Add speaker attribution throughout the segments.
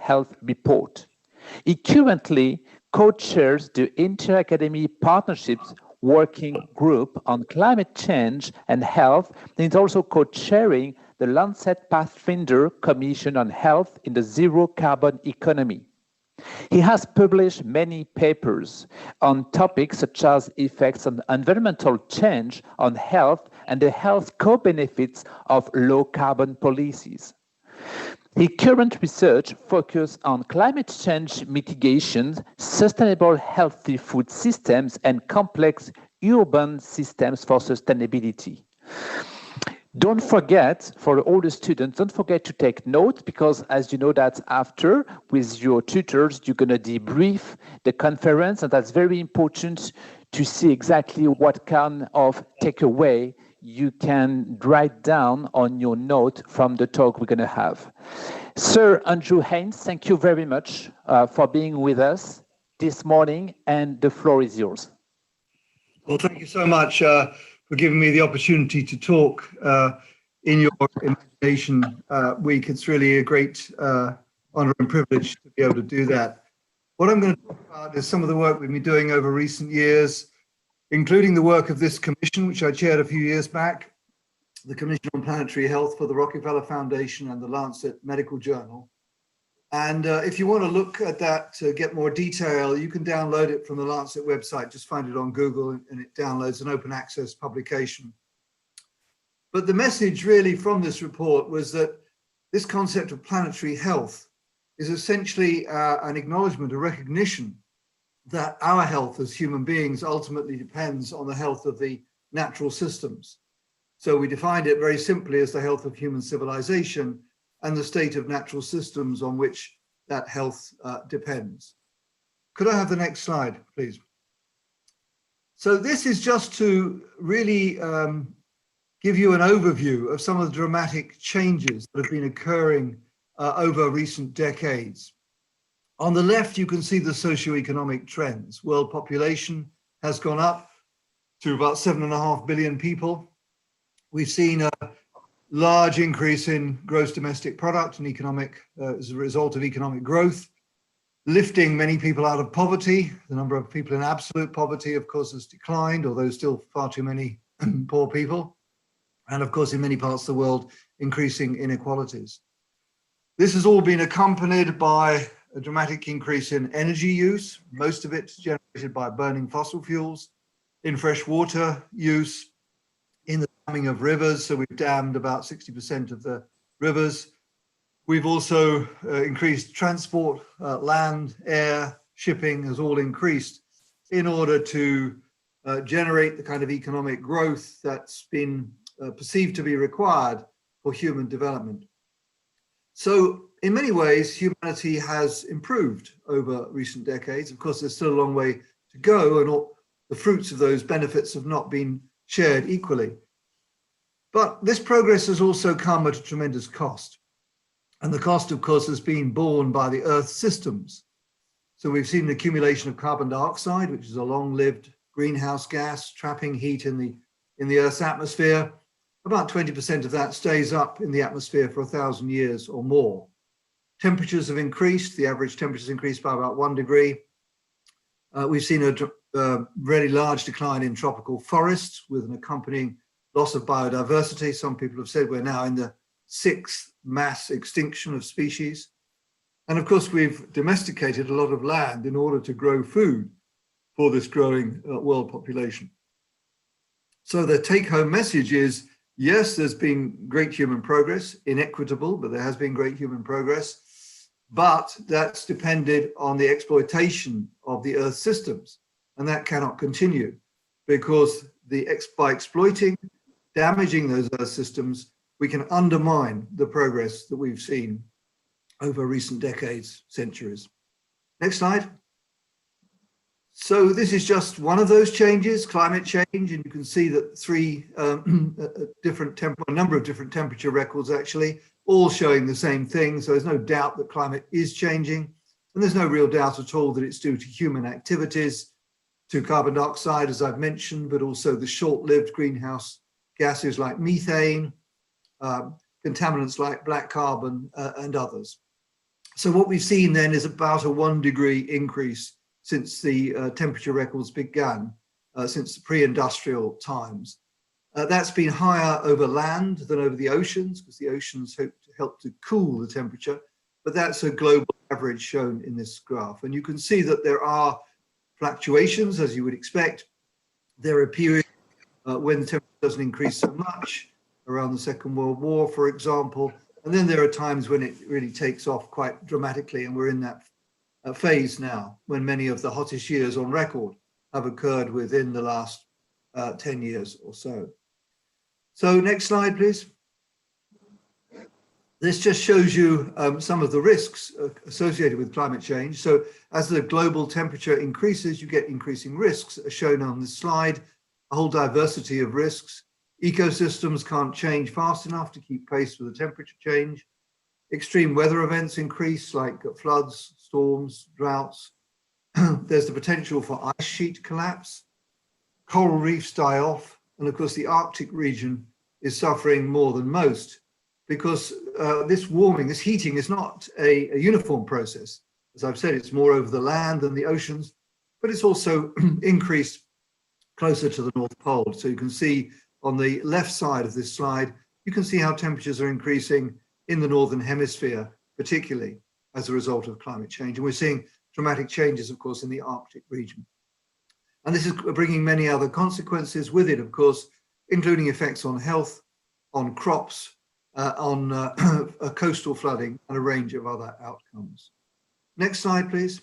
Speaker 1: Health Report. He currently co-chairs the Inter-Academy Partnerships Working Group on Climate Change and Health, and is also co-chairing the Lancet Pathfinder Commission on Health in the Zero Carbon Economy. He has published many papers on topics such as effects on environmental change on health and the health co-benefits of low-carbon policies. His current research focuses on climate change mitigation, sustainable healthy food systems, and complex urban systems for sustainability. Don't forget, for all the students, don't forget to take notes, because as you know that after, with your tutors, you're going to debrief the conference, and that's very important to see exactly what kind of takeaway you can write down on your note from the talk we're going to have. Sir Andrew Haines, thank you very much for being with us this morning, and the floor is yours.
Speaker 2: Well, thank you so much for giving me the opportunity to talk in your Imagination Week. It's really a great honor and privilege to be able to do that. What I'm going to talk about is some of the work we've been doing over recent years, including the work of this commission, which I chaired a few years back, the Commission on Planetary Health for the Rockefeller Foundation and the Lancet Medical Journal. And if you want to look at that to get more detail, you can download it from the Lancet website. Just find it on Google and it downloads an open access publication. But the message really from this report was that this concept of planetary health is essentially an acknowledgement, a recognition that our health as human beings ultimately depends on the health of the natural systems. So we defined it very simply as the health of human civilization and the state of natural systems on which that health depends. Could I have the next slide, please? So this is just to really give you an overview of some of the dramatic changes that have been occurring over recent decades. On the left, you can see the socioeconomic trends. World population has gone up to about 7.5 billion people. We've seen a large increase in gross domestic product and economic, as a result of economic growth, lifting many people out of poverty. The number of people in absolute poverty, of course, has declined, although still far too many poor people. And of course, in many parts of the world, increasing inequalities. This has all been accompanied by a dramatic increase in energy use, most of it generated by burning fossil fuels, in fresh water use, in the damming of rivers. So we've dammed about 60% of the rivers. We've also increased transport, land, air, shipping has all increased in order to generate the kind of economic growth that's been perceived to be required for human development. So in many ways, humanity has improved over recent decades. Of course, there's still a long way to go, and all the fruits of those benefits have not been shared equally. But this progress has also come at a tremendous cost. And the cost, of course, has been borne by the Earth's systems. So we've seen an accumulation of carbon dioxide, which is a long-lived greenhouse gas, trapping heat in the Earth's atmosphere. About 20% of that stays up in the atmosphere for 1,000 years or more. Temperatures have increased. The average temperature has increased by about 1 degree. We've seen a really large decline in tropical forests with an accompanying loss of biodiversity. Some people have said we're now in the 6th mass extinction of species. And of course, we've domesticated a lot of land in order to grow food for this growing world population. So the take-home message is, yes, there's been great human progress, inequitable, but there has been great human progress. But that's depended on the exploitation of the Earth systems. And that cannot continue because by exploiting, damaging those Earth systems, we can undermine the progress that we've seen over recent decades, centuries. Next slide. So this is just one of those changes, climate change, and you can see that a number of different temperature records actually, all showing the same thing. So there's no doubt that climate is changing, and there's no real doubt at all that it's due to human activities, to carbon dioxide, as I've mentioned, but also the short-lived greenhouse gases like methane, contaminants like black carbon, and others. So what we've seen then is about a 1 degree increase since the temperature records began, since the pre-industrial times. That's been higher over land than over the oceans, because the oceans help to cool the temperature, but that's a global average shown in this graph. And you can see that there are fluctuations, as you would expect. There are periods when the temperature doesn't increase so much, around the Second World War, for example, and then there are times when it really takes off quite dramatically, and we're in that phase now, when many of the hottest years on record have occurred within the last 10 years or so. So next slide, please. This just shows you some of the risks associated with climate change. So as the global temperature increases, you get increasing risks, as shown on this slide, a whole diversity of risks. Ecosystems can't change fast enough to keep pace with the temperature change. Extreme weather events increase, like floods, storms, droughts. There's the potential for ice sheet collapse. Coral reefs die off. And of course, the Arctic region is suffering more than most, because this warming, this heating is not a uniform process. As I've said, it's more over the land than the oceans, but it's also increased closer to the North Pole. So you can see on the left side of this slide, you can see how temperatures are increasing in the Northern Hemisphere, particularly as a result of climate change. And we're seeing dramatic changes, of course, in the Arctic region. And this is bringing many other consequences with it, of course, including effects on health, on crops, on coastal flooding, and a range of other outcomes. Next slide, please.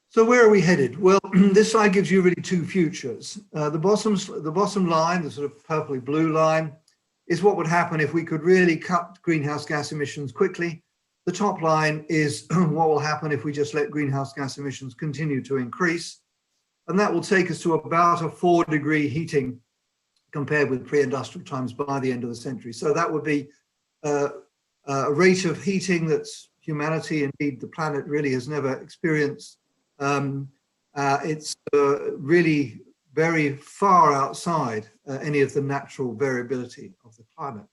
Speaker 2: So where are we headed? Well, this slide gives you really two futures. The bottom line, the sort of purpley blue line, is what would happen if we could really cut greenhouse gas emissions quickly. The top line is what will happen if we just let greenhouse gas emissions continue to increase. And that will take us to about a 4-degree heating compared with pre-industrial times by the end of the century. So that would be a rate of heating that humanity, indeed the planet, really has never experienced. It's really very far outside any of the natural variability of the climate.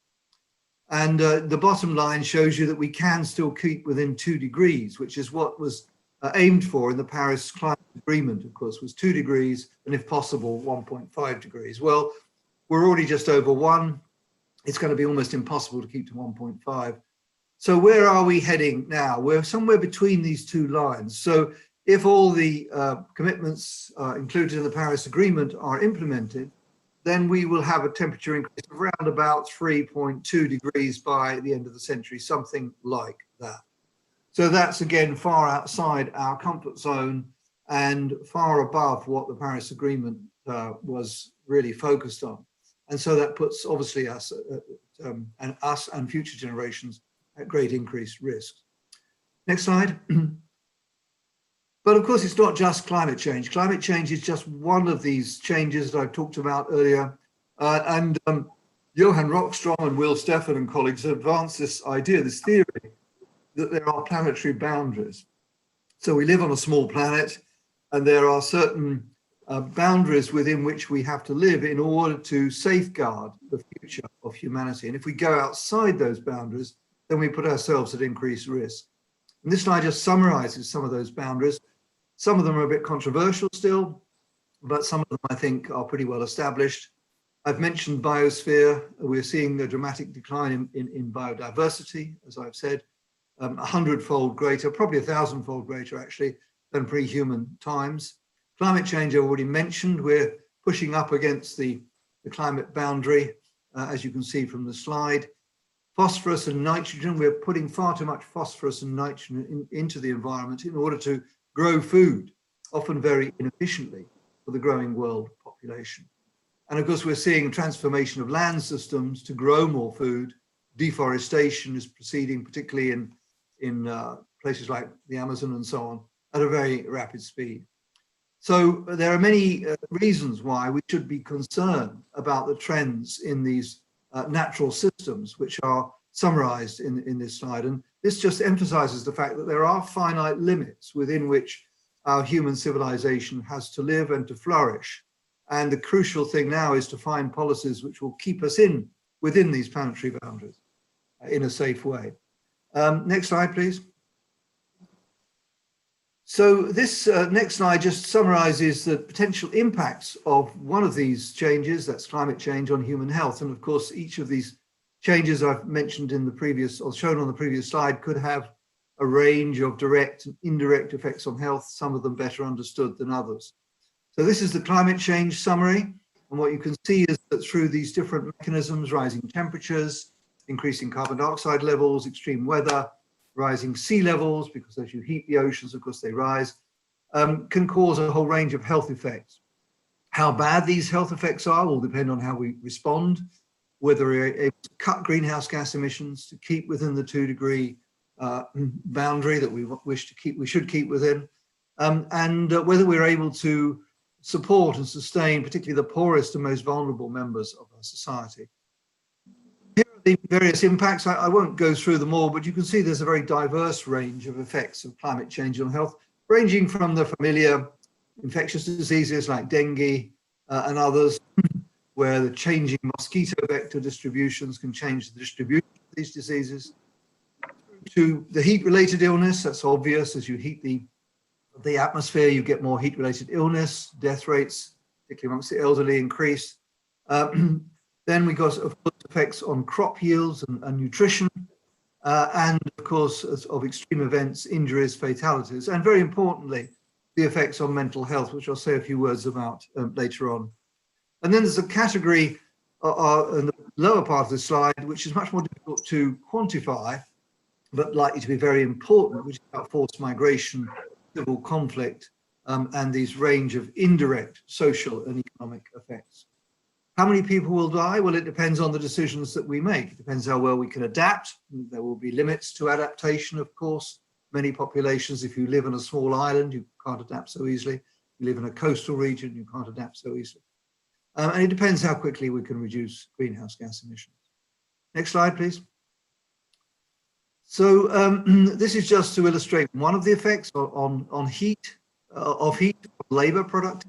Speaker 2: And the bottom line shows you that we can still keep within 2 degrees, which is what was aimed for in the Paris Climate Agreement, of course, was 2 degrees, and if possible, 1.5 degrees. Well, we're already just over 1. It's going to be almost impossible to keep to 1.5. So where are we heading now? We're somewhere between these two lines. So if all the commitments included in the Paris Agreement are implemented, then we will have a temperature increase of around about 3.2 degrees by the end of the century, something like that. So that's, again, far outside our comfort zone and far above what the Paris Agreement was really focused on. And so that puts, obviously, us and future generations at great increased risk. Next slide. But of course, it's not just climate change. Climate change is just one of these changes that I've talked about earlier. Johan Rockström and Will Stephan and colleagues have advanced this idea, this theory, that there are planetary boundaries. So we live on a small planet, and there are certain boundaries within which we have to live in order to safeguard the future of humanity. And if we go outside those boundaries, then we put ourselves at increased risk. And this slide just summarizes some of those boundaries. Some of them are a bit controversial still, but some of them I think are pretty well established. I've mentioned biosphere. We're seeing a dramatic decline in biodiversity, as I've said, 100-fold greater, probably 1,000-fold greater actually than pre-human times. Climate change I already mentioned. We're pushing up against the climate boundary, as you can see from the slide. Phosphorus and nitrogen, we're putting far too much phosphorus and nitrogen into the environment in order to grow food, often very inefficiently for the growing world population. And of course, we're seeing transformation of land systems to grow more food. Deforestation is proceeding, particularly in places like the Amazon and so on, at a very rapid speed. So there are many reasons why we should be concerned about the trends in these natural systems, which are summarized in this slide. And this just emphasizes the fact that there are finite limits within which our human civilization has to live and to flourish. And the crucial thing now is to find policies which will keep us within these planetary boundaries in a safe way. Next slide, please. So this next slide just summarizes the potential impacts of one of these changes, that's climate change, on human health. And of course, each of these changes I've mentioned in the previous, or shown on the previous slide, could have a range of direct and indirect effects on health, some of them better understood than others. So this is the climate change summary. And what you can see is that through these different mechanisms, rising temperatures, increasing carbon dioxide levels, extreme weather, rising sea levels, because as you heat the oceans, of course, they rise, can cause a whole range of health effects. How bad these health effects are will depend on how we respond, whether we're able to cut greenhouse gas emissions, to keep within the 2-degree boundary that we should keep within, and whether we're able to support and sustain particularly the poorest and most vulnerable members of our society. Here are the various impacts. I won't go through them all, but you can see there's a very diverse range of effects of climate change on health, ranging from the familiar infectious diseases like dengue and others, where the changing mosquito vector distributions can change the distribution of these diseases, to the heat-related illness. That's obvious. As you heat the atmosphere, you get more heat-related illness, death rates, particularly amongst the elderly, increase. Then we got, of course, effects on crop yields and nutrition, and of course, of extreme events, injuries, fatalities, and very importantly, the effects on mental health, which I'll say a few words about later on. And then there's a category in the lower part of the slide, which is much more difficult to quantify, but likely to be very important, which is about forced migration, civil conflict, and these range of indirect social and economic effects. How many people will die? Well, it depends on the decisions that we make. It depends how well we can adapt. There will be limits to adaptation, of course. Many populations, if you live on a small island, you can't adapt so easily. If you live in a coastal region, you can't adapt so easily. And it depends how quickly we can reduce greenhouse gas emissions. Next slide, please. So this is just to illustrate one of the effects on heat, labor productivity.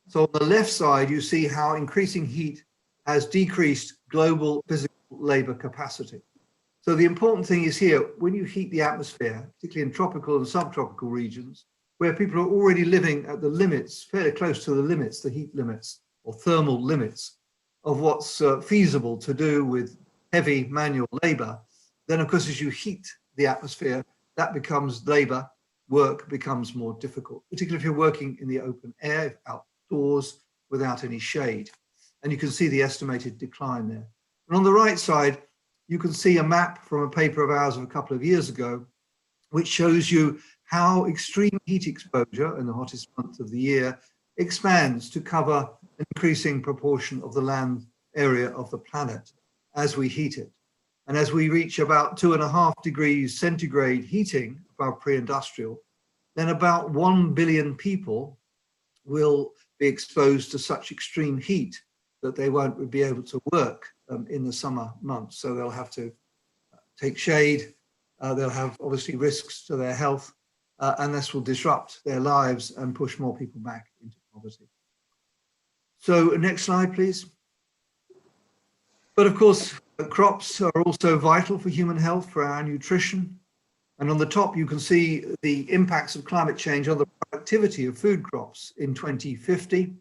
Speaker 2: So on the left side, you see how increasing heat has decreased global physical labor capacity. So the important thing is here, when you heat the atmosphere, particularly in tropical and subtropical regions, where people are already living at the limits, fairly close to the limits, the heat limits or thermal limits of what's feasible to do with heavy manual labor, then of course, as you heat the atmosphere, that becomes labor, work becomes more difficult, particularly if you're working in the open air, outdoors, without any shade. And you can see the estimated decline there. And on the right side, you can see a map from a paper of ours of a couple of years ago, which shows you how extreme heat exposure in the hottest month of the year expands to cover an increasing proportion of the land area of the planet as we heat it. And as we reach about 2.5 degrees centigrade heating above pre-industrial, then about 1 billion people will be exposed to such extreme heat that they won't be able to work in the summer months. So they'll have to take shade, they'll have obviously risks to their health, and this will disrupt their lives and push more people back into poverty. So next slide, please. But of course, crops are also vital for human health, for our nutrition. And on the top, you can see the impacts of climate change on the productivity of food crops in 2050.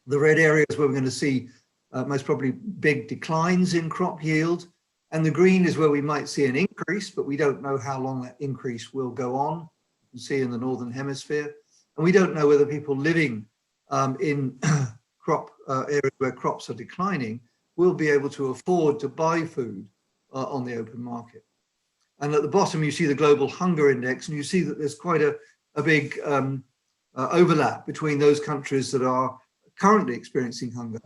Speaker 2: The red areas where we're going to see most probably big declines in crop yield. And the green is where we might see an increase, but we don't know how long that increase will go on. You can see in the Northern Hemisphere. And we don't know whether people living in crop areas where crops are declining will be able to afford to buy food on the open market. And at the bottom, you see the global hunger index, and you see that there's quite a big overlap between those countries that are currently experiencing hunger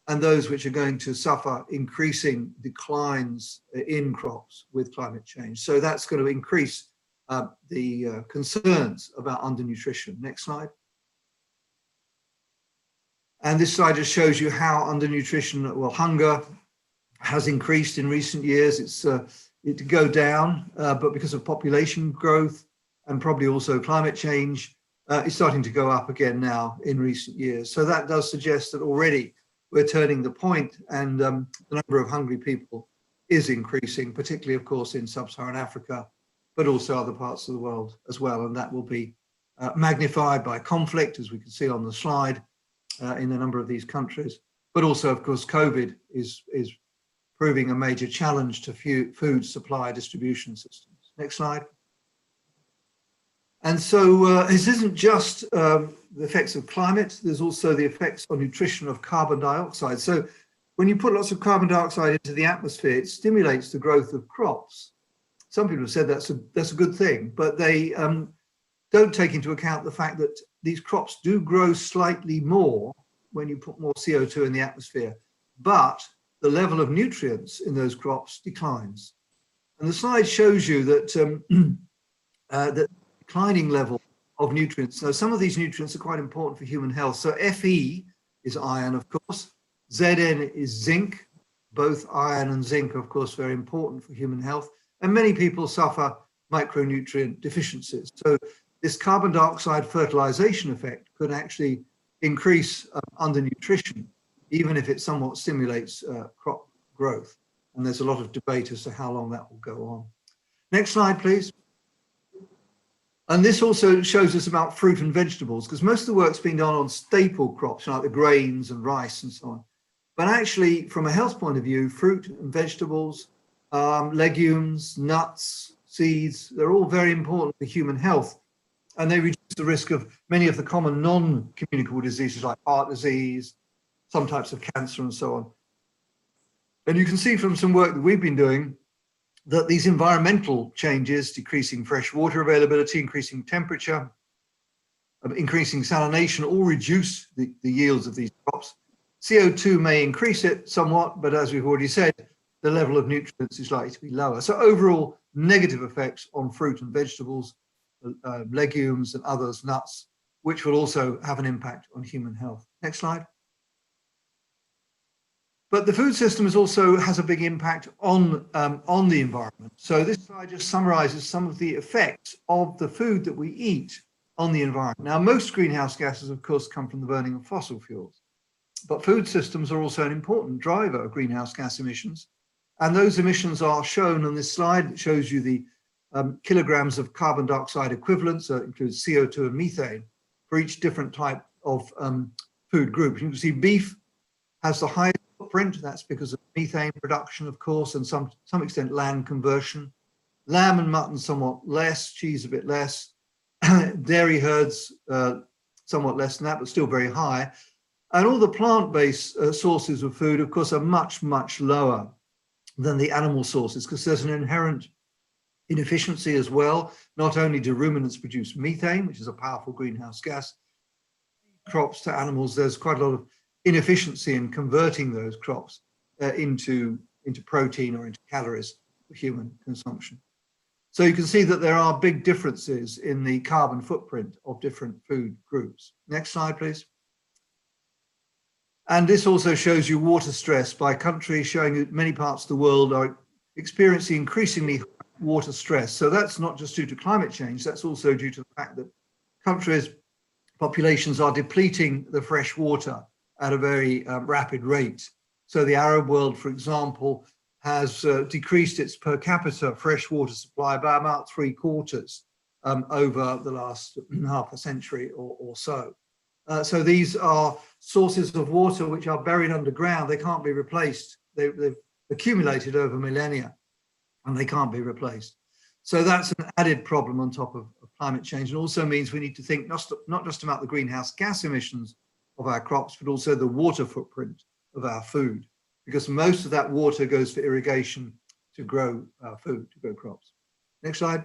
Speaker 2: and those which are going to suffer increasing declines in crops with climate change. So that's going to increase the concerns about undernutrition. Next slide. And this slide just shows you how undernutrition, well, hunger has increased in recent years. It's to go down, but because of population growth and probably also climate change, it's starting to go up again now in recent years. So that does suggest that already we're turning the point, and the number of hungry people is increasing, particularly, of course, in sub-Saharan Africa, but also other parts of the world as well. And that will be magnified by conflict, as we can see on the slide, in a number of these countries. But also, of course, COVID is proving a major challenge to food supply distribution systems. Next slide. And so this isn't just the effects of climate, there's also the effects on nutrition of carbon dioxide. So when you put lots of carbon dioxide into the atmosphere, it stimulates the growth of crops. Some people have said that's a good thing, but they don't take into account the fact that these crops do grow slightly more when you put more CO2 in the atmosphere, but the level of nutrients in those crops declines. And the slide shows you that that declining level of nutrients. So some of these nutrients are quite important for human health. So Fe is iron, of course. Zn is zinc. Both iron and zinc, of course, very important for human health. And many people suffer micronutrient deficiencies. So this carbon dioxide fertilization effect could actually increase undernutrition, even if it somewhat stimulates crop growth. And there's a lot of debate as to how long that will go on. Next slide, please. And this also shows us about fruit and vegetables, because most of the work's been done on staple crops, like the grains and rice and so on. But actually, from a health point of view, fruit and vegetables, legumes, nuts, seeds, they're all very important for human health. And they reduce the risk of many of the common non-communicable diseases like heart disease, some types of cancer and so on. And you can see from some work that we've been doing that these environmental changes, decreasing fresh water availability, increasing temperature, increasing salination, all reduce the yields of these crops. CO2 may increase it somewhat, but as we've already said, the level of nutrients is likely to be lower. So overall, negative effects on fruit and vegetables, legumes and others, nuts, which will also have an impact on human health. Next slide. But the food system also has a big impact on the environment. So this slide just summarizes some of the effects of the food that we eat on the environment. Now, most greenhouse gases, of course, come from the burning of fossil fuels, but food systems are also an important driver of greenhouse gas emissions. And those emissions are shown on this slide. It shows you the kilograms of carbon dioxide equivalents, so it includes CO2 and methane, for each different type of food group. You can see beef has the highest footprint. That's because of methane production, of course, and some extent land conversion. Lamb and mutton somewhat less, cheese a bit less. Dairy herds somewhat less than that, but still very high. And all the plant-based sources of food, of course, are much, much lower than the animal sources, because there's an inherent inefficiency as well. Not only do ruminants produce methane, which is a powerful greenhouse gas, crops to animals, there's quite a lot of inefficiency in converting those crops into protein or into calories for human consumption. So you can see that there are big differences in the carbon footprint of different food groups. Next slide, please. And this also shows you water stress by country, showing that many parts of the world are experiencing increasingly water stress. So that's not just due to climate change, that's also due to the fact that countries' populations are depleting the fresh water at a very rapid rate. So the Arab world, for example, has decreased its per capita freshwater supply by about 3/4 over the last half a century or so. So these are sources of water which are buried underground. They can't be replaced. They've accumulated over millennia and they can't be replaced. So that's an added problem on top of climate change, and also means we need to think not just about the greenhouse gas emissions of our crops, but also the water footprint of our food, because most of that water goes for irrigation to grow food, to grow crops. Next slide.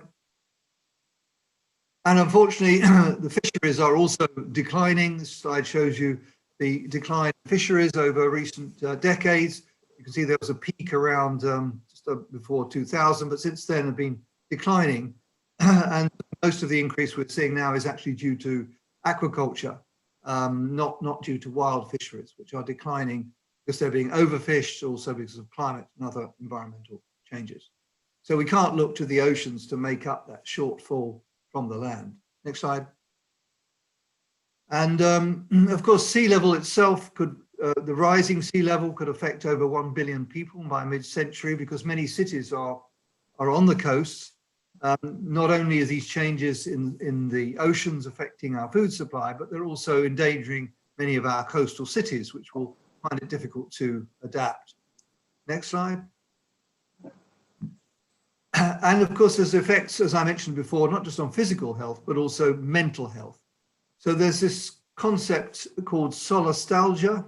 Speaker 2: And unfortunately, the fisheries are also declining. This slide shows you the decline in fisheries over recent decades. You can see there was a peak around just before 2000, but since then have been declining. And most of the increase we're seeing now is actually due to aquaculture, not due to wild fisheries, which are declining because they're being overfished, also because of climate and other environmental changes. So we can't look to the oceans to make up that shortfall from the land. Next slide. And of course, sea level itself could the rising sea level could affect over 1 billion people by mid-century, because many cities are on the coast. Not only are these changes in the oceans affecting our food supply, but they're also endangering many of our coastal cities, which will find it difficult to adapt. Next slide. And of course, there's effects, as I mentioned before, not just on physical health, but also mental health. So there's this concept called solastalgia.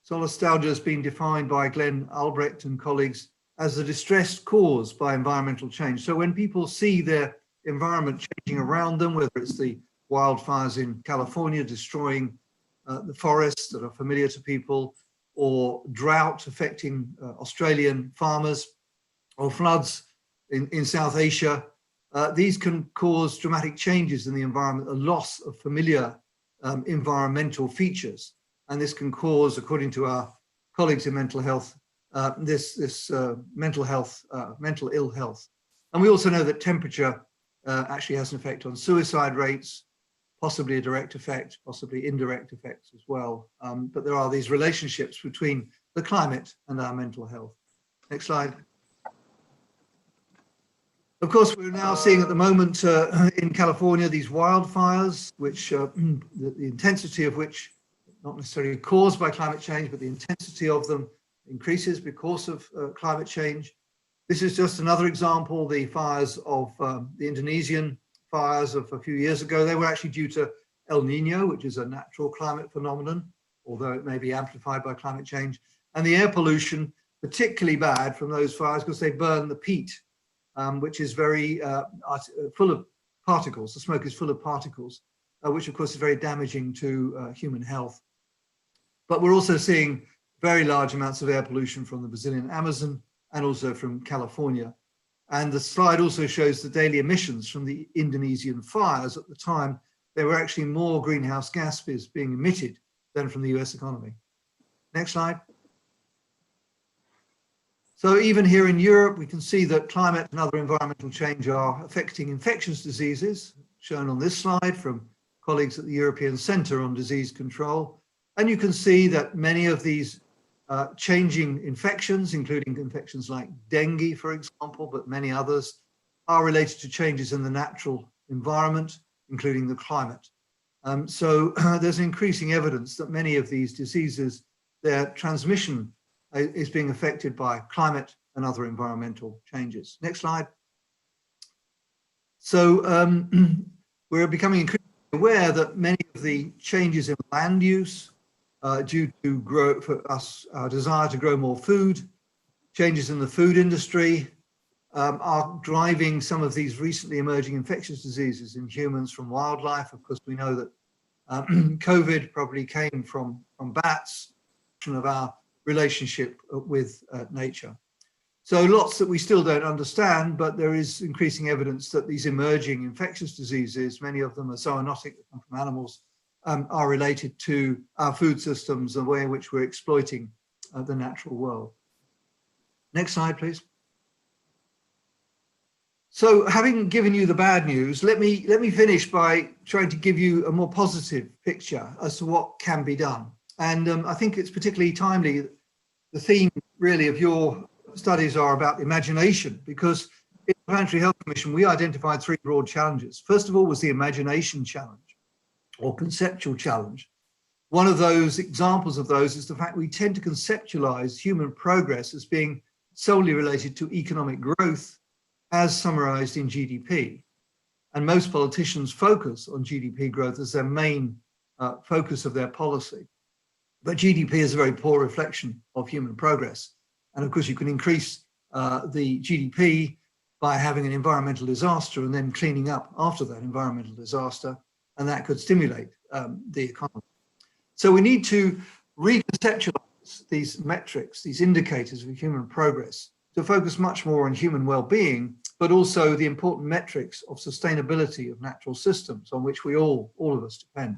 Speaker 2: Solastalgia has been defined by Glenn Albrecht and colleagues as the distress caused by environmental change. So when people see their environment changing around them, whether it's the wildfires in California destroying the forests that are familiar to people, or drought affecting Australian farmers, or floods in South Asia, these can cause dramatic changes in the environment, a loss of familiar environmental features. And this can cause, according to our colleagues in mental health, mental ill health. And we also know that temperature actually has an effect on suicide rates, possibly a direct effect, possibly indirect effects as well. But there are these relationships between the climate and our mental health. Next slide. Of course, we're now seeing at the moment in California these wildfires, which the intensity of which, not necessarily caused by climate change, but the intensity of them increases because of climate change. This is just another example, the fires of the Indonesian fires of a few years ago. They were actually due to El Nino, which is a natural climate phenomenon, although it may be amplified by climate change. And the air pollution, particularly bad from those fires because they burn the peat, which is very full of particles. The smoke is full of particles, which of course is very damaging to human health. But we're also seeing very large amounts of air pollution from the Brazilian Amazon and also from California. And the slide also shows the daily emissions from the Indonesian fires. At the time, there were actually more greenhouse gases being emitted than from the US economy. Next slide. So even here in Europe, we can see that climate and other environmental change are affecting infectious diseases, shown on this slide from colleagues at the European Centre on Disease Control. And you can see that many of these changing infections, including infections like dengue, for example, but many others, are related to changes in the natural environment, including the climate. So there's increasing evidence that many of these diseases, their transmission is being affected by climate and other environmental changes. Next slide. So we're becoming increasingly aware that many of the changes in land use due to our desire to grow more food, changes in the food industry are driving some of these recently emerging infectious diseases in humans from wildlife. Of course, we know that COVID probably came from bats, of our relationship with nature. So lots that we still don't understand, but there is increasing evidence that these emerging infectious diseases, many of them are zoonotic, that come from animals, are related to our food systems, the way in which we're exploiting the natural world. Next slide, please. So having given you the bad news, let me finish by trying to give you a more positive picture as to what can be done. And I think it's particularly timely. The theme really of your studies are about imagination, because in the Planetary Health Commission, we identified three broad challenges. First of all was the imagination challenge, or conceptual challenge. One of those examples of those is the fact we tend to conceptualize human progress as being solely related to economic growth as summarized in GDP. And most politicians focus on GDP growth as their main focus of their policy. But GDP is a very poor reflection of human progress. And of course, you can increase the GDP by having an environmental disaster and then cleaning up after that environmental disaster, and that could stimulate the economy. So we need to reconceptualize these metrics, these indicators of human progress, to focus much more on human well-being, but also the important metrics of sustainability of natural systems on which we all of us depend.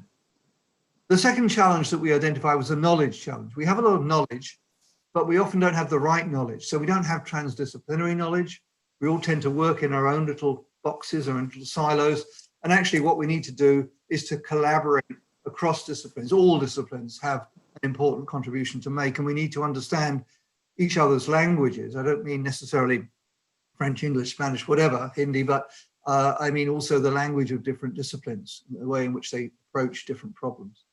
Speaker 2: The second challenge that we identified was a knowledge challenge. We have a lot of knowledge, but we often don't have the right knowledge. So we don't have transdisciplinary knowledge. We all tend to work in our own little boxes or in little silos. And actually what we need to do is to collaborate across disciplines. All disciplines have an important contribution to make, and we need to understand each other's languages. I don't mean necessarily French, English, Spanish, whatever, Hindi, but I mean also the language of different disciplines, the way in which they approach different problems.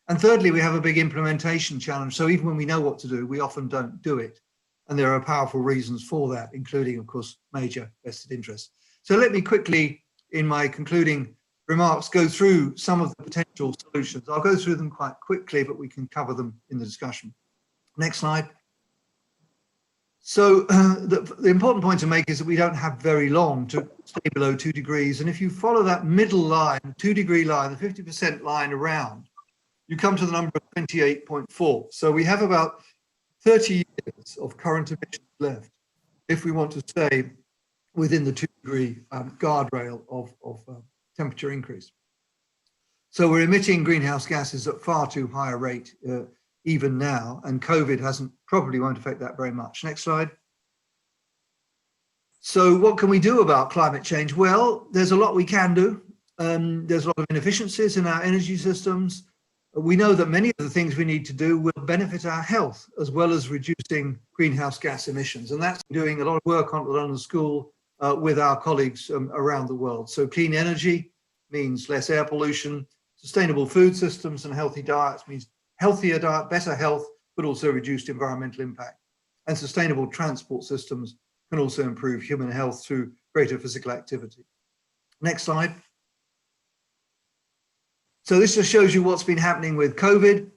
Speaker 2: And thirdly, we have a big implementation challenge. So even when we know what to do, we often don't do it. And there are powerful reasons for that, including, of course, major vested interests. So let me quickly, in my concluding remarks, go through some of the potential solutions. I'll go through them quite quickly, but we can cover them in the discussion. Next slide. So the important point to make is that we don't have very long to stay below 2 degrees. And if you follow that middle line, 2 degree line, the 50% line around, you come to the number of 28.4. So we have about 30 years of current emissions left if we want to stay within the 2 degree guardrail of temperature increase. So we're emitting greenhouse gases at far too high a rate even now, and COVID probably won't affect that very much. Next slide. So what can we do about climate change? Well, there's a lot we can do. There's a lot of inefficiencies in our energy systems. We know that many of the things we need to do will benefit our health as well as reducing greenhouse gas emissions. And that's doing a lot of work on the London School with our colleagues around the world. So clean energy means less air pollution, sustainable food systems and healthy diets means healthier diet, better health, but also reduced environmental impact. And sustainable transport systems can also improve human health through greater physical activity. Next slide. So this just shows you what's been happening with COVID.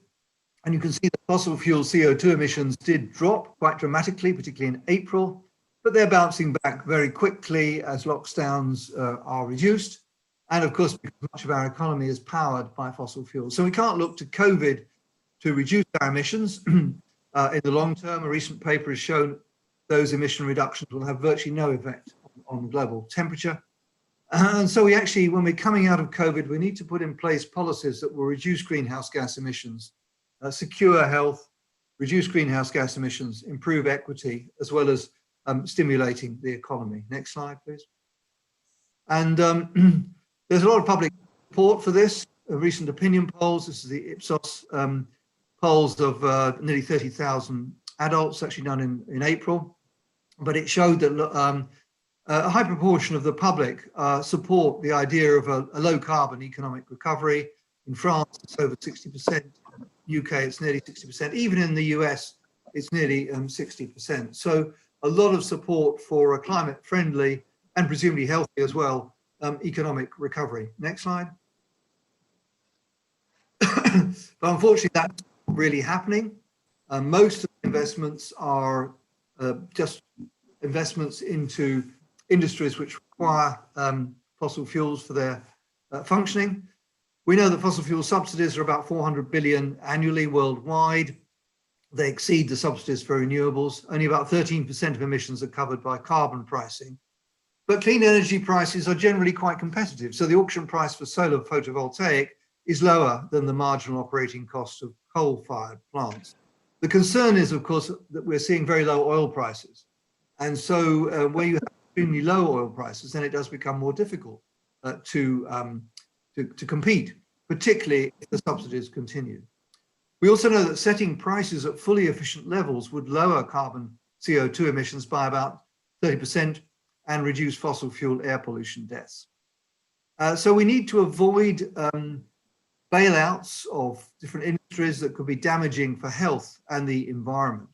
Speaker 2: And you can see that fossil fuel CO2 emissions did drop quite dramatically, particularly in April, but they're bouncing back very quickly as lockdowns are reduced. And of course, because much of our economy is powered by fossil fuels. So we can't look to COVID to reduce our emissions. In the long term, a recent paper has shown those emission reductions will have virtually no effect on global temperature. And so we actually, when we're coming out of COVID, we need to put in place policies that will reduce greenhouse gas emissions, secure health, reduce greenhouse gas emissions, improve equity, as well as stimulating the economy. Next slide, please. And there's a lot of public support for this. Recent opinion polls, this is the Ipsos polls of nearly 30,000 adults, actually done in April, but it showed that a high proportion of the public support the idea of a low carbon economic recovery. In France, it's over 60%, UK, it's nearly 60%, even in the US, it's nearly 60%. So a lot of support for a climate friendly and presumably healthy as well economic recovery. Next slide. But unfortunately, that's not really happening. Most of the investments are just investments into industries which require fossil fuels for their functioning. We know that fossil fuel subsidies are about 400 billion annually worldwide. They exceed the subsidies for renewables. Only about 13% of emissions are covered by carbon pricing. But clean energy prices are generally quite competitive. So the auction price for solar photovoltaic is lower than the marginal operating cost of coal-fired plants. The concern is, of course, that we're seeing very low oil prices. And so where you have extremely low oil prices, then it does become more difficult to compete, particularly if the subsidies continue. We also know that setting prices at fully efficient levels would lower carbon CO2 emissions by about 30% and reduce fossil fuel air pollution deaths. So we need to avoid bailouts of different industries that could be damaging for health and the environment.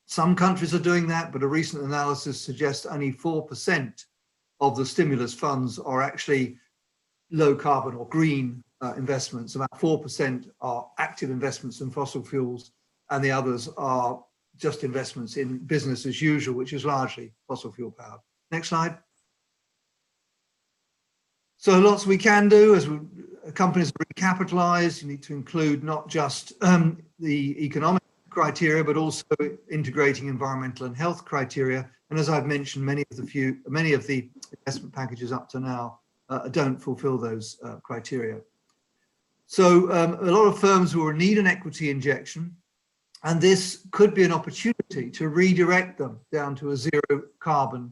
Speaker 2: Some countries are doing that, but a recent analysis suggests only 4% of the stimulus funds are actually low carbon or green investments. About 4% are active investments in fossil fuels, and the others are just investments in business as usual, which is largely fossil fuel powered. Next slide. So lots we can do as companies recapitalize. You need to include not just the economic criteria, but also integrating environmental and health criteria. And as I've mentioned, many of the investment packages up to now don't fulfill those criteria. So a lot of firms will need an equity injection, and this could be an opportunity to redirect them down to a zero carbon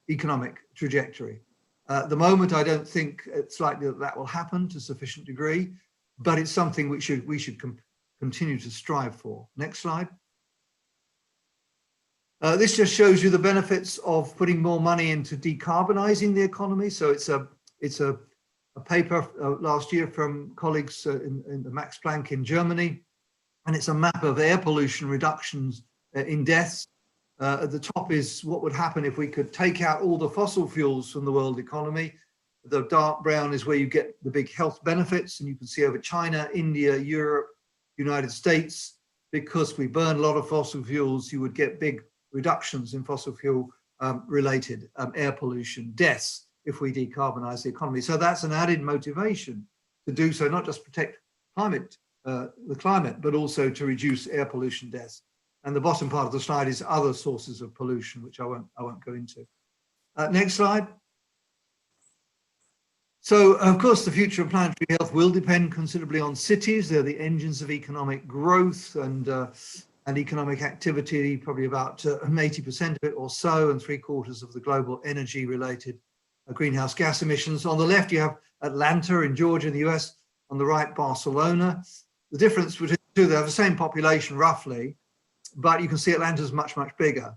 Speaker 2: economic trajectory. At the moment, I don't think it's likely that that will happen to a sufficient degree, but it's something we should continue to strive for. Next slide. This just shows you the benefits of putting more money into decarbonizing the economy. So it's a paper last year from colleagues in the Max Planck in Germany, and it's a map of air pollution reductions in deaths. At the top is what would happen if we could take out all the fossil fuels from the world economy. The dark brown is where you get the big health benefits, and you can see over China, India, Europe, United States, because we burn a lot of fossil fuels, you would get big reductions in fossil fuel related air pollution deaths if we decarbonize the economy. So that's an added motivation to do so, not just protect the climate, but also to reduce air pollution deaths. And the bottom part of the slide is other sources of pollution, which I won't go into. Next slide. So, of course, the future of planetary health will depend considerably on cities. They're the engines of economic growth and economic activity, probably about 80% of it or so, and 3/4 of the global energy-related greenhouse gas emissions. On the left, you have Atlanta in Georgia in the US. On the right, Barcelona. The difference between the two, they have the same population roughly, but you can see Atlanta's much, much bigger.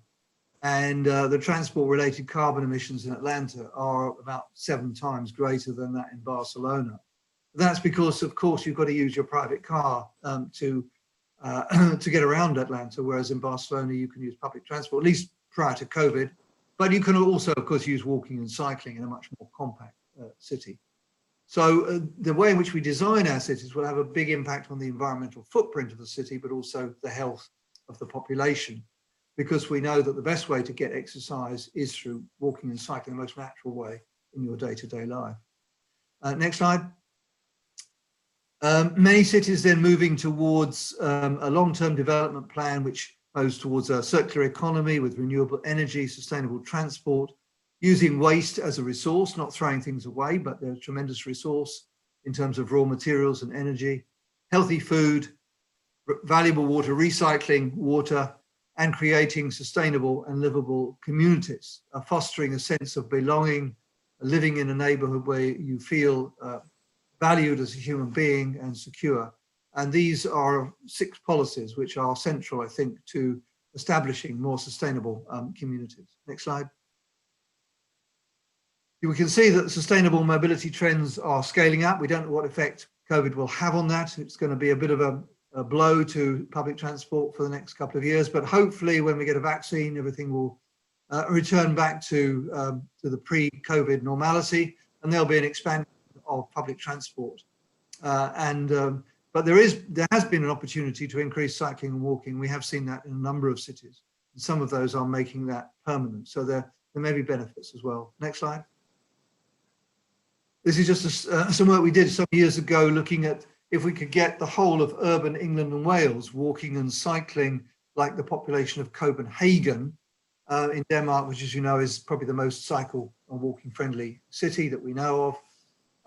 Speaker 2: And the transport-related carbon emissions in Atlanta are about 7 times greater than that in Barcelona. That's because, of course, you've got to use your private car to get around Atlanta, whereas in Barcelona you can use public transport, at least prior to COVID. But you can also, of course, use walking and cycling in a much more compact city. So the way in which we design our cities will have a big impact on the environmental footprint of the city, but also the health of the population, because we know that the best way to get exercise is through walking and cycling, the most natural way in your day-to-day life. Next slide. Many cities then moving towards a long-term development plan which goes towards a circular economy with renewable energy, sustainable transport, using waste as a resource, not throwing things away, but they're a tremendous resource in terms of raw materials and energy, healthy food, valuable water, recycling water, and creating sustainable and livable communities, fostering a sense of belonging, living in a neighborhood where you feel valued as a human being and secure. And these are 6 policies which are central, I think, to establishing more sustainable communities. Next slide. We can see that sustainable mobility trends are scaling up. We don't know what effect COVID will have on that. It's going to be a bit of a blow to public transport for the next couple of years, but hopefully when we get a vaccine, everything will return back to the pre-COVID normality, and there'll be an expansion of public transport. But there has been an opportunity to increase cycling and walking. We have seen that in a number of cities, and some of those are making that permanent. So there may be benefits as well. Next slide. This is just some work we did some years ago looking at if we could get the whole of urban England and Wales walking and cycling like the population of Copenhagen in Denmark, which, as you know, is probably the most cycle and walking friendly city that we know of.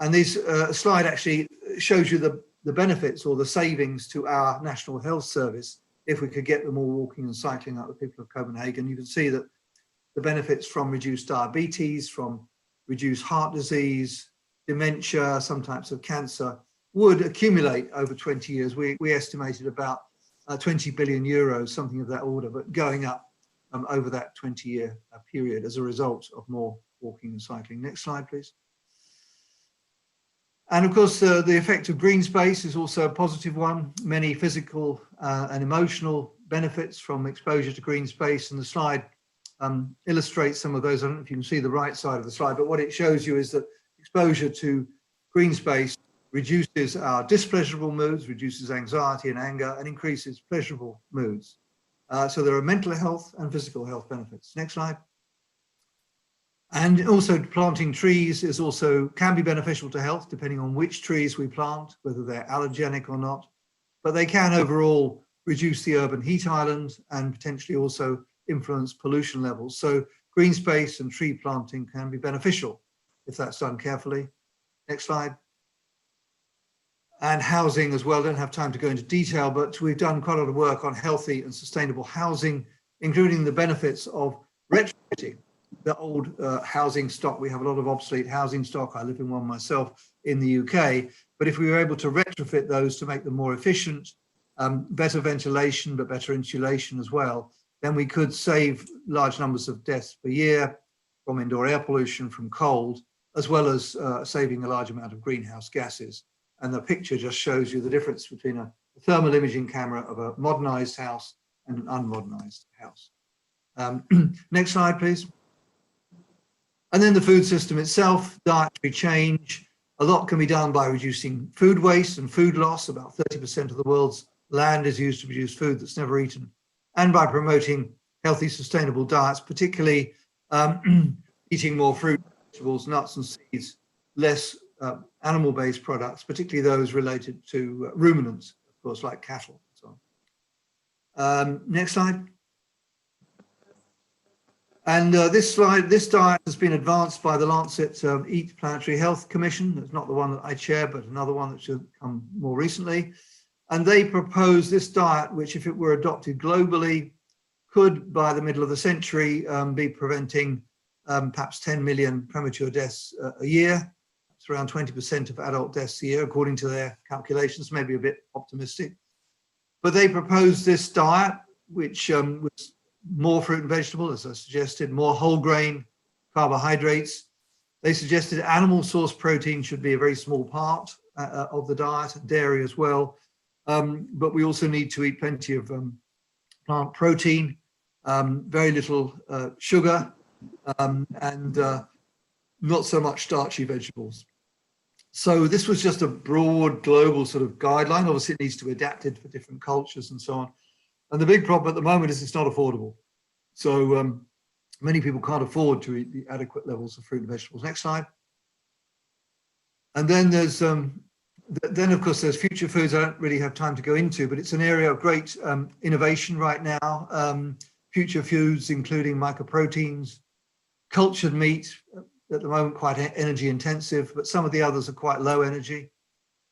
Speaker 2: And this slide actually shows you the benefits or the savings to our National Health Service if we could get them all walking and cycling like the people of Copenhagen. You can see that the benefits from reduced diabetes, from reduced heart disease, dementia, some types of cancer, would accumulate over 20 years. We estimated about 20 billion euros, something of that order, but going up over that 20-year period as a result of more walking and cycling. Next slide, please. And of course, the effect of green space is also a positive one. Many physical and emotional benefits from exposure to green space, and the slide illustrates some of those. I don't know if you can see the right side of the slide, but what it shows you is that exposure to green space reduces our displeasurable moods, reduces anxiety and anger, and increases pleasurable moods. So there are mental health and physical health benefits. Next slide. And also planting trees can be beneficial to health, depending on which trees we plant, whether they're allergenic or not. But they can overall reduce the urban heat island and potentially also influence pollution levels. So green space and tree planting can be beneficial if that's done carefully. Next slide. And housing as well. Don't have time to go into detail, but we've done quite a lot of work on healthy and sustainable housing, including the benefits of retrofitting the old housing stock. We have a lot of obsolete housing stock. I live in one myself in the UK, but if we were able to retrofit those to make them more efficient better ventilation, but better insulation as well, then we could save large numbers of deaths per year from indoor air pollution, from cold, as well as saving a large amount of greenhouse gases. And the picture just shows you the difference between a thermal imaging camera of a modernized house and an unmodernized house. Next slide, please. And then the food system itself, dietary change. A lot can be done by reducing food waste and food loss. About 30% of the world's land is used to produce food that's never eaten. And by promoting healthy, sustainable diets, particularly eating more fruit, vegetables, nuts and seeds, less animal-based products, particularly those related to ruminants, of course, like cattle and so on. Next slide. And this diet has been advanced by the Lancet Eat Planetary Health Commission. It's not the one that I chair, but another one that should come more recently. And they propose this diet, which if it were adopted globally, could by the middle of the century be preventing perhaps 10 million premature deaths a year. It's around 20% of adult deaths a year, according to their calculations, maybe a bit optimistic. But they proposed this diet, which was more fruit and vegetable, as I suggested, more whole grain carbohydrates. They suggested animal source protein should be a very small part of the diet, dairy as well. But we also need to eat plenty of plant protein, very little sugar, and not so much starchy vegetables. So this was just a broad global sort of guideline. Obviously, it needs to be adapted for different cultures and so on. And the big problem at the moment is it's not affordable. So many people can't afford to eat the adequate levels of fruit and vegetables. Next slide. And then there's, then of course there's future foods I don't really have time to go into, but it's an area of great innovation right now. Future foods, including mycoproteins, cultured meat, at the moment quite energy intensive, but some of the others are quite low energy.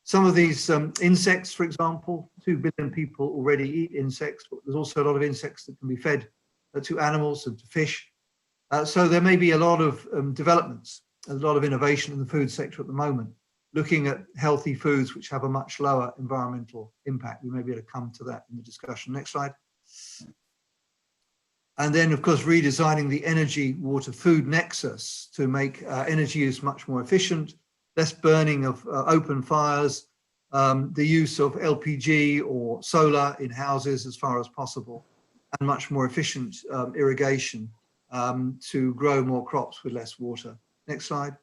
Speaker 2: Some of these insects, for example, 2 billion people already eat insects, but there's also a lot of insects that can be fed to animals and to fish. So there may be a lot of developments, a lot of innovation in the food sector at the moment, looking at healthy foods which have a much lower environmental impact. We may be able to come to that in the discussion. Next slide. And then, of course, redesigning the energy water food nexus to make energy use much more efficient, less burning of open fires, the use of LPG or solar in houses as far as possible, and much more efficient irrigation to grow more crops with less water. Next slide.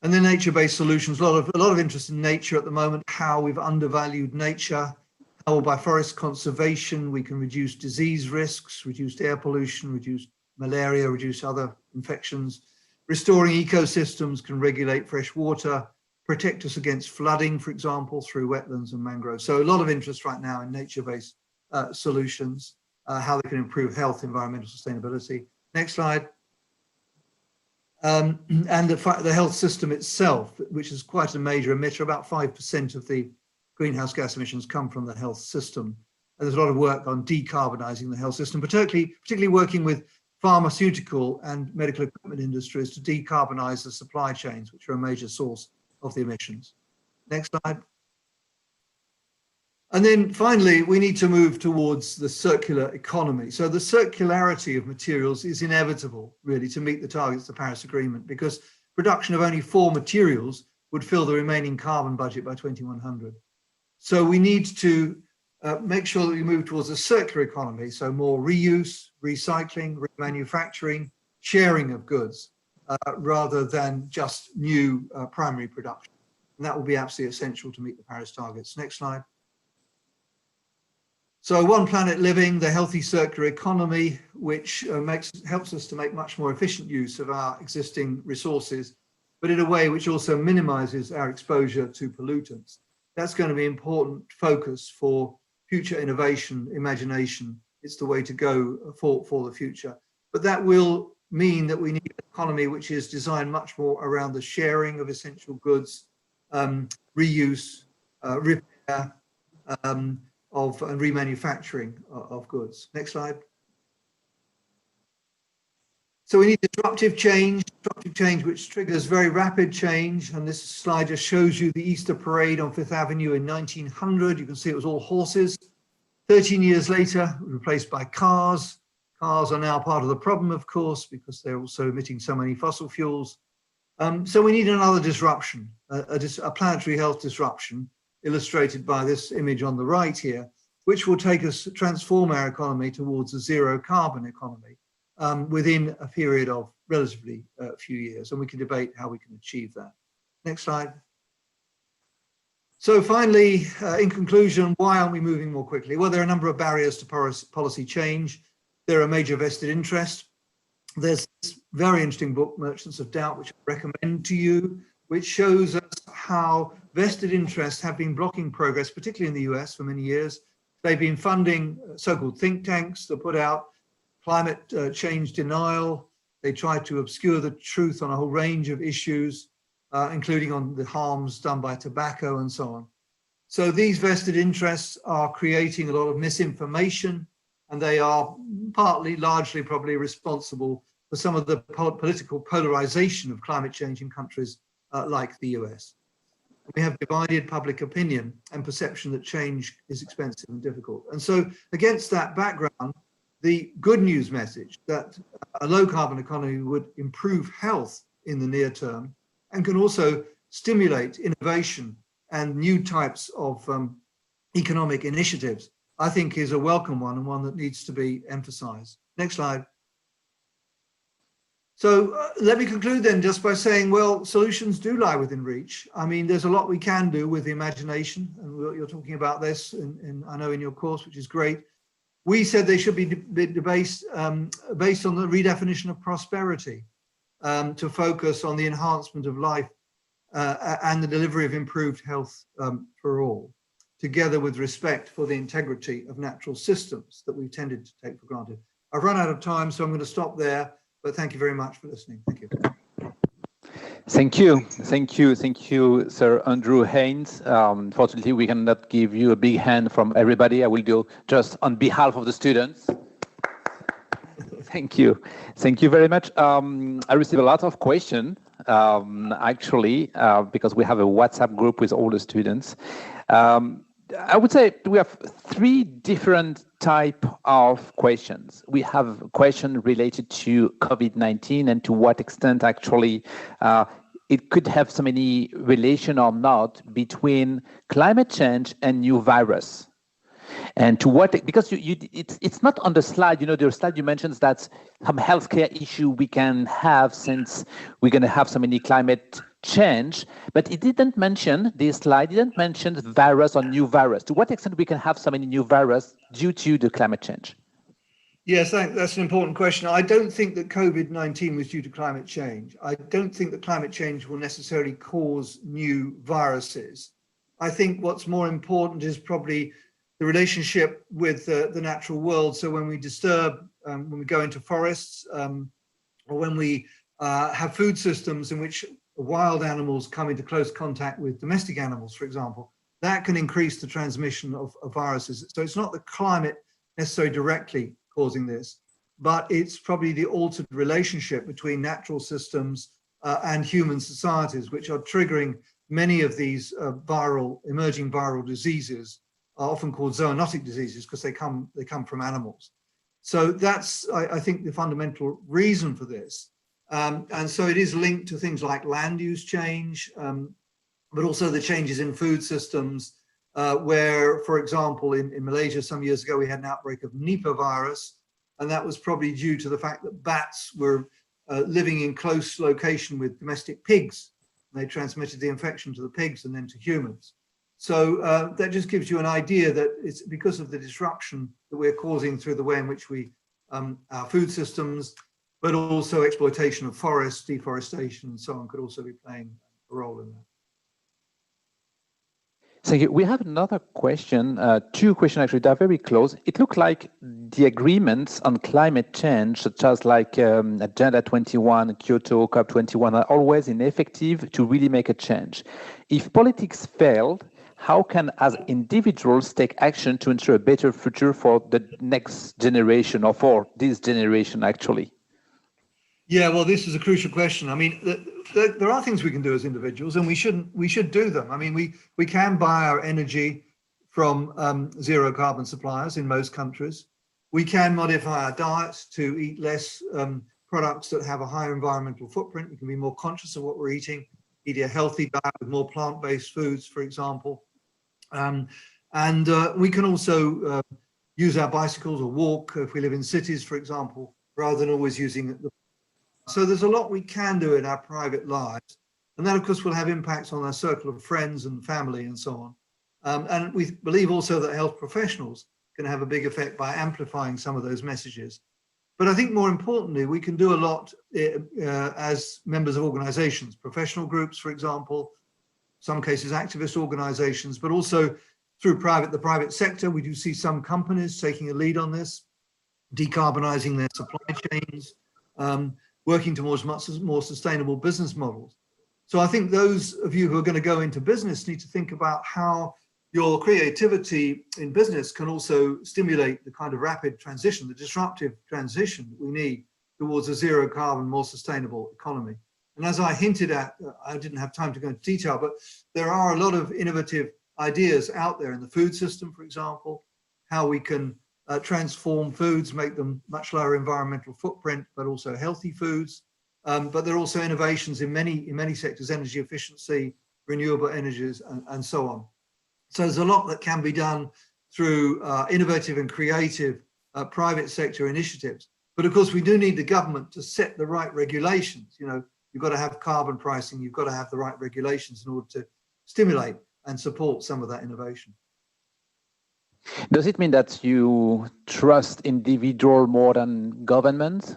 Speaker 2: And then nature-based solutions, a lot of interest in nature at the moment, how we've undervalued nature, how by forest conservation we can reduce disease risks, reduce air pollution, reduce malaria, reduce other infections. Restoring ecosystems can regulate fresh water, protect us against flooding, for example, through wetlands and mangroves. So a lot of interest right now in nature-based solutions, how they can improve health, environmental sustainability. Next slide. And the health system itself, which is quite a major emitter, about 5% of the greenhouse gas emissions come from the health system. And there's a lot of work on decarbonizing the health system, particularly working with pharmaceutical and medical equipment industries to decarbonize the supply chains, which are a major source of the emissions. Next slide. And then finally, we need to move towards the circular economy. So the circularity of materials is inevitable, really, to meet the targets of the Paris Agreement, because production of only 4 materials would fill the remaining carbon budget by 2100. So we need to make sure that we move towards a circular economy, so more reuse, recycling, remanufacturing, sharing of goods, rather than just new primary production. And that will be absolutely essential to meet the Paris targets. Next slide. So One Planet Living, the healthy circular economy, which helps us to make much more efficient use of our existing resources, but in a way which also minimizes our exposure to pollutants. That's going to be an important focus for future innovation, imagination. It's the way to go for the future. But that will mean that we need an economy which is designed much more around the sharing of essential goods, reuse, repair, and remanufacturing of goods. Next slide. So we need disruptive change which triggers very rapid change. And this slide just shows you the Easter parade on Fifth Avenue in 1900. You can see it was all horses. 13 years later, replaced by cars. Cars are now part of the problem, of course, because they're also emitting so many fossil fuels. So we need another disruption, a planetary health disruption, illustrated by this image on the right here, which will take us, transform our economy towards a zero carbon economy within a period of relatively few years. And we can debate how we can achieve that. Next slide. So finally, in conclusion, why aren't we moving more quickly? Well, there are a number of barriers to policy change. There are major vested interests. There's this very interesting book, Merchants of Doubt, which I recommend to you, which shows us how vested interests have been blocking progress, particularly in the US for many years. They've been funding so-called think tanks that put out climate change denial. They try to obscure the truth on a whole range of issues, including on the harms done by tobacco and so on. So these vested interests are creating a lot of misinformation, and they are partly, largely probably responsible for some of the political polarization of climate change in countries like the US. We have divided public opinion and perception that change is expensive and difficult. And so against that background, the good news message that a low carbon economy would improve health in the near term and can also stimulate innovation and new types of economic initiatives, I think is a welcome one and one that needs to be emphasized. Next slide. So let me conclude then just by saying, well, solutions do lie within reach. I mean, there's a lot we can do with the imagination, and you're talking about this, I know in your course, which is great. We said they should be based on the redefinition of prosperity, to focus on the enhancement of life and the delivery of improved health for all, together with respect for the integrity of natural systems that we've tended to take for granted. I've run out of time, so I'm going to stop there. But thank you very much for listening. Thank you.
Speaker 1: Thank you, Sir Andrew Haines. Fortunately, we cannot give you a big hand from everybody. I will do just on behalf of the students. Thank you very much. I received a lot of questions, actually, because we have a WhatsApp group with all the students. I would say we have three different type of questions. We have a question related to COVID-19 and to what extent actually it could have some any relation or not between climate change and new virus. And to what, because it's not on the slide, you know, the slide you mentioned that some healthcare issue we can have since we're going to have so many climate change, but it didn't mention, this slide didn't mention virus or new virus. To what extent we can have so many new virus due to the climate change?
Speaker 2: Yes, that's an important question. I don't think that COVID-19 was due to climate change. I don't think that climate change will necessarily cause new viruses. I think what's more important is probably the relationship with the natural world. So when we disturb, when we go into forests, or when we have food systems in which wild animals come into close contact with domestic animals, for example, that can increase the transmission of viruses. So it's not the climate necessarily directly causing this, but it's probably the altered relationship between natural systems and human societies, which are triggering many of these emerging viral diseases, are often called zoonotic diseases because they come from animals. So that's, I think, the fundamental reason for this. And so it is linked to things like land use change, but also the changes in food systems, where, for example, in Malaysia some years ago, we had an outbreak of Nipah virus, and that was probably due to the fact that bats were living in close location with domestic pigs. They transmitted the infection to the pigs and then to humans. So that just gives you an idea that it's because of the disruption that we're causing through the way in which we, our food systems, but also exploitation of forests, deforestation, and so on could also be playing a role in that.
Speaker 1: Thank you. We have another question, two questions actually, they're very close. It looks like the agreements on climate change, such as like Agenda 21, Kyoto, COP21, are always ineffective to really make a change. If politics failed, how can as individuals take action to ensure a better future for the next generation or for this generation actually?
Speaker 2: Yeah, well, this is a crucial question. I mean, there are things we can do as individuals, and we should do them. I mean, we can buy our energy from zero carbon suppliers in most countries. We can modify our diets to eat less products that have a higher environmental footprint. We can be more conscious of what we're eating, eat a healthy diet with more plant-based foods, for example. And we can also use our bicycles or walk if we live in cities, for example, rather than always using the. So there's a lot we can do in our private lives. And that, of course, will have impacts on our circle of friends and family and so on. And we believe also that health professionals can have a big effect by amplifying some of those messages. But I think more importantly, we can do a lot as members of organizations, professional groups, for example, some cases activist organizations, but also through the private sector. We do see some companies taking a lead on this, decarbonizing their supply chains, working towards much more sustainable business models. So I think those of you who are going to go into business need to think about how your creativity in business can also stimulate the kind of rapid transition, the disruptive transition that we need towards a zero carbon, more sustainable economy. And as I hinted at, I didn't have time to go into detail, but there are a lot of innovative ideas out there in the food system, for example, how we can transform foods, make them much lower environmental footprint, but also healthy foods. But there are also innovations in many sectors, energy efficiency, renewable energies, and so on. So there's a lot that can be done through innovative and creative private sector initiatives. But of course, we do need the government to set the right regulations. You know, you've got to have carbon pricing, you've got to have the right regulations in order to stimulate and support some of that innovation.
Speaker 1: Does it mean that you trust individual more than government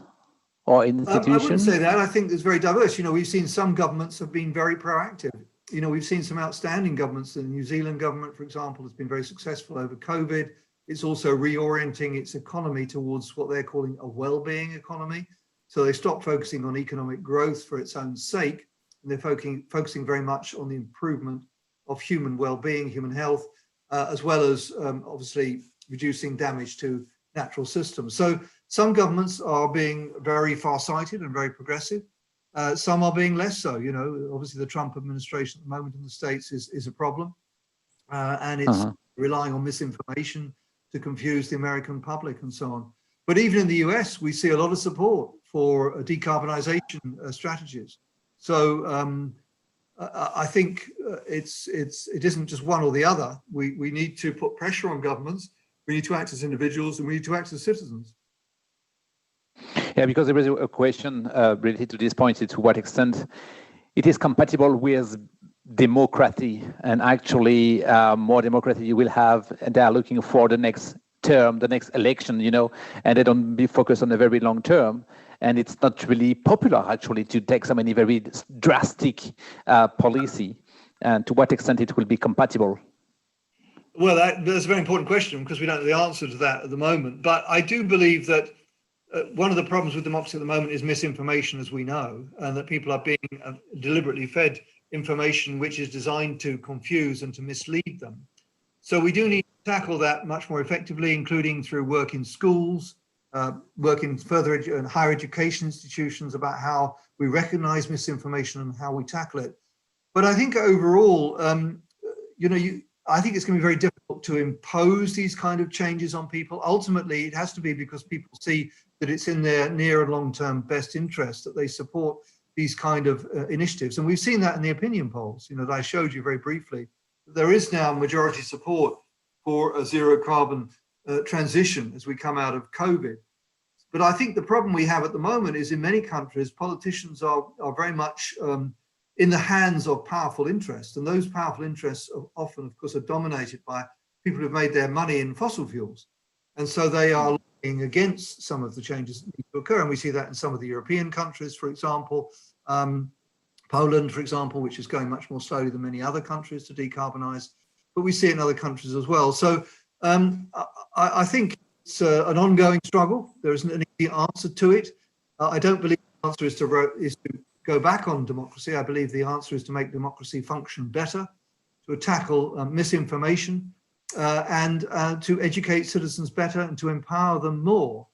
Speaker 1: or institutions?
Speaker 2: I wouldn't say that. I think it's very diverse. You know, we've seen some governments have been very proactive. You know, we've seen some outstanding governments. The New Zealand government, for example, has been very successful over COVID. It's also reorienting its economy towards what they're calling a well-being economy. So they stop focusing on economic growth for its own sake, and they're focusing very much on the improvement of human well-being, human health, as well as obviously reducing damage to natural systems. So some governments are being very far-sighted and very progressive. Some are being less so. You know, obviously the Trump administration at the moment in the States is a problem, and it's relying on misinformation to confuse the American public and so on. But even in the US, we see a lot of support for decarbonization strategies. So I think it isn't just one or the other. We need to put pressure on governments. We need to act as individuals, and we need to act as citizens.
Speaker 1: Yeah, because there is a question related to this point: to what extent it is compatible with democracy, and actually more democracy you will have, and they are looking for the next term, the next election, you know, and they don't be focused on a very long term. And it's not really popular, actually, to take so many very drastic policy. And to what extent it will be compatible?
Speaker 2: Well, that's a very important question, because we don't know the answer to that at the moment. But I do believe that one of the problems with democracy at the moment is misinformation, as we know, and that people are being deliberately fed information which is designed to confuse and to mislead them. So we do need to tackle that much more effectively, including through work in schools, work in and higher education institutions about how we recognize misinformation and how we tackle it. But I think overall, I think it's going to be very difficult to impose these kind of changes on people. Ultimately, it has to be because people see that it's in their near and long-term best interest that they support these kind of initiatives. And we've seen that in the opinion polls, that I showed you very briefly. There is now majority support for a zero carbon transition as we come out of COVID. But I think the problem we have at the moment is in many countries, politicians are very much in the hands of powerful interests. And those powerful interests are often, of course, are dominated by people who've made their money in fossil fuels. And so they are looking against some of the changes that need to occur. And we see that in some of the European countries, for example, Poland, for example, which is going much more slowly than many other countries to decarbonize. But we see it in other countries as well. So I think it's an ongoing struggle. There isn't an easy answer to it. I don't believe the answer is to go back on democracy. I believe the answer is to make democracy function better, to tackle misinformation, and to educate citizens better and to empower them more.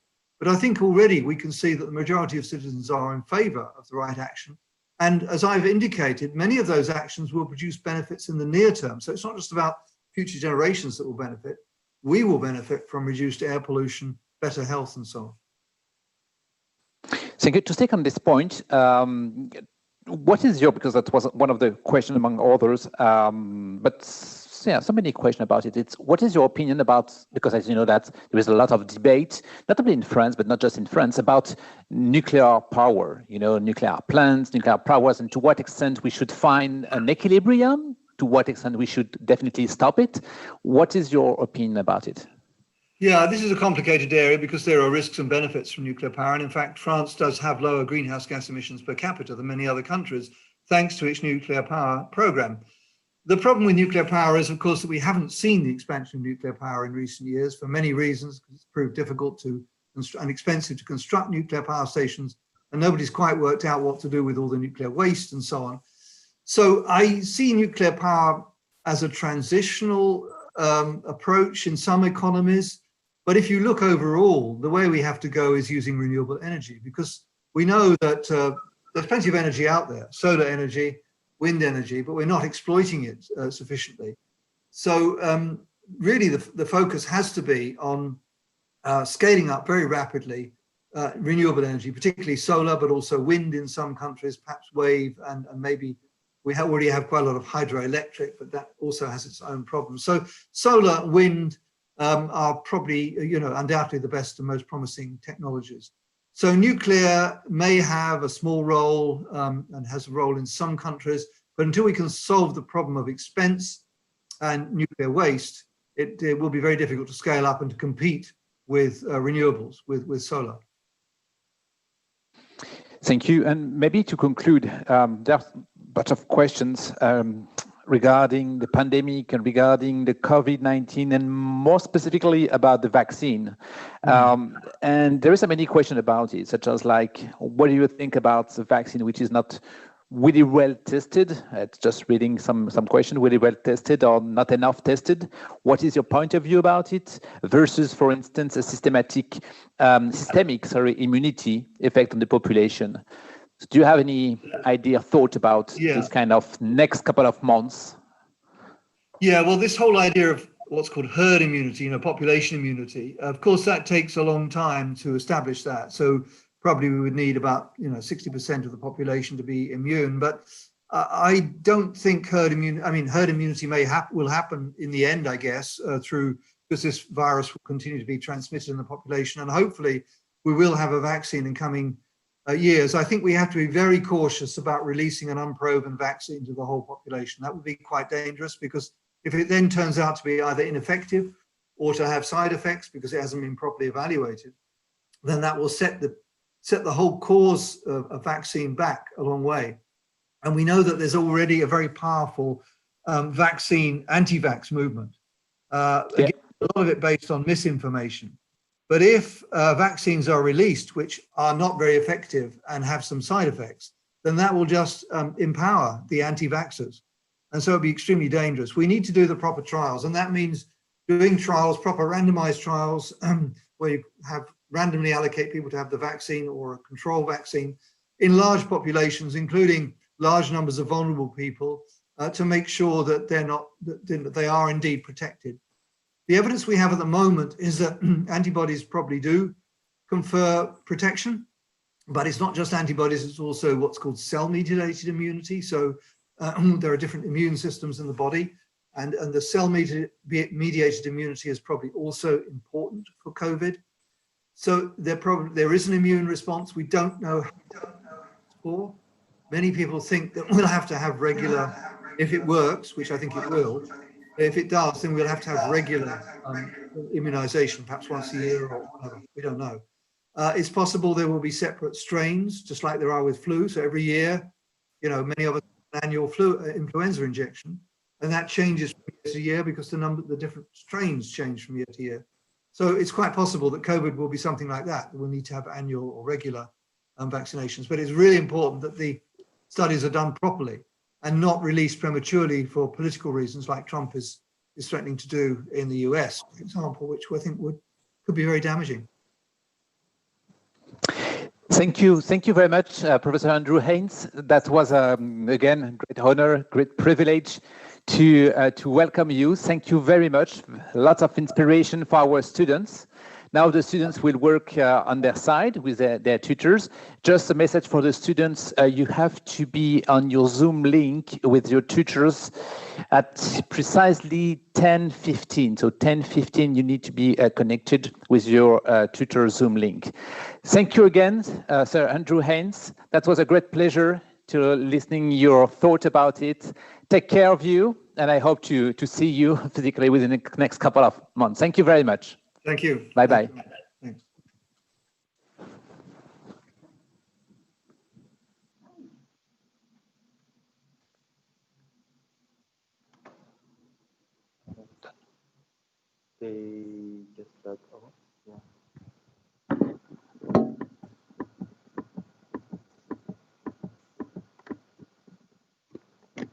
Speaker 2: But I think already we can see that the majority of citizens are in favour of the right action. And as I've indicated, many of those actions will produce benefits in the near term. So it's not just about future generations that will benefit. We will benefit from reduced air pollution, better health, and so on.
Speaker 1: So to take on this point, what is your, because that was one of the questions among others, but yeah, so many questions about it. It's what is your opinion about, because as you know that there is a lot of debate, not only in France, but not just in France, about nuclear power, nuclear plants, nuclear powers, and to what extent we should find an equilibrium, to what extent we should definitely stop it. What is your opinion about it?
Speaker 2: Yeah, this is a complicated area because there are risks and benefits from nuclear power. And in fact, France does have lower greenhouse gas emissions per capita than many other countries, thanks to its nuclear power program. The problem with nuclear power is, of course, that we haven't seen the expansion of nuclear power in recent years for many reasons. It's proved difficult and expensive to construct nuclear power stations, and nobody's quite worked out what to do with all the nuclear waste and so on. So I see nuclear power as a transitional approach in some economies. But if you look overall, the way we have to go is using renewable energy, because we know that there's plenty of energy out there, solar energy, wind energy, but we're not exploiting it sufficiently. So really the focus has to be on scaling up very rapidly renewable energy, particularly solar, but also wind in some countries, perhaps wave, and maybe we already have quite a lot of hydroelectric, but that also has its own problems. So solar, wind are probably, undoubtedly the best and most promising technologies. So nuclear may have a small role and has a role in some countries, but until we can solve the problem of expense and nuclear waste, it will be very difficult to scale up and to compete with renewables, with solar.
Speaker 1: Thank you. And maybe to conclude, there are a bunch of questions regarding the pandemic and regarding the COVID-19 and more specifically about the vaccine. And there is so many questions about it, such as what do you think about the vaccine, which is not really well tested? It's just reading some question, really well tested or not enough tested. What is your point of view about it versus, for instance, a systemic immunity effect on the population? Do you have any idea, thought about this kind of next couple of months?
Speaker 2: Yeah, well, this whole idea of what's called herd immunity, population immunity, of course, that takes a long time to establish that. So probably we would need about 60% of the population to be immune. But I don't think herd immunity will happen in the end, I guess, because this virus will continue to be transmitted in the population, and hopefully we will have a vaccine in coming years. I think we have to be very cautious about releasing an unproven vaccine to the whole population. That would be quite dangerous, because if it then turns out to be either ineffective or to have side effects because it hasn't been properly evaluated, then that will set the whole cause of a vaccine back a long way. And we know that there's already a very powerful vaccine anti-vax movement. Again, a lot of it based on misinformation. But if vaccines are released, which are not very effective and have some side effects, then that will just empower the anti-vaxxers. And so it'll be extremely dangerous. We need to do the proper trials. And that means doing trials, proper randomized trials, where you have randomly allocate people to have the vaccine or a control vaccine in large populations, including large numbers of vulnerable people, to make sure that they are indeed protected. The evidence we have at the moment is that antibodies probably do confer protection, but it's not just antibodies, it's also what's called cell-mediated immunity. So there are different immune systems in the body, and the cell-mediated immunity is probably also important for COVID. So there is an immune response. We don't know for. Many people think that we'll have to have regular, if it works, which I think it will. If it does, then we'll have to have regular immunization, perhaps once a year or whatever. We don't know. It's possible there will be separate strains, just like there are with flu. So every year, many of us have an annual influenza injection, and that changes from year to year because the different strains change from year to year. So it's quite possible that COVID will be something like that. We'll need to have annual or regular vaccinations. But it's really important that the studies are done properly and not released prematurely for political reasons, like Trump is threatening to do in the US, for example, which I think could be very damaging.
Speaker 1: Thank you very much, Professor Andrew Haines. That was again a great honor, great privilege to welcome you. Thank you very much. Lots of inspiration for our students. Now the students will work on their side with their tutors. Just a message for the students, you have to be on your Zoom link with your tutors at precisely 10:15. So 10:15 you need to be connected with your tutor Zoom link. Thank you again, Sir Andrew Haines. That was a great pleasure to listening your thought about it. Take care of you, and I hope to see you physically within the next couple of months. Thank you very much.
Speaker 2: Thank you.
Speaker 1: Bye-bye.
Speaker 2: Thanks.
Speaker 3: They just got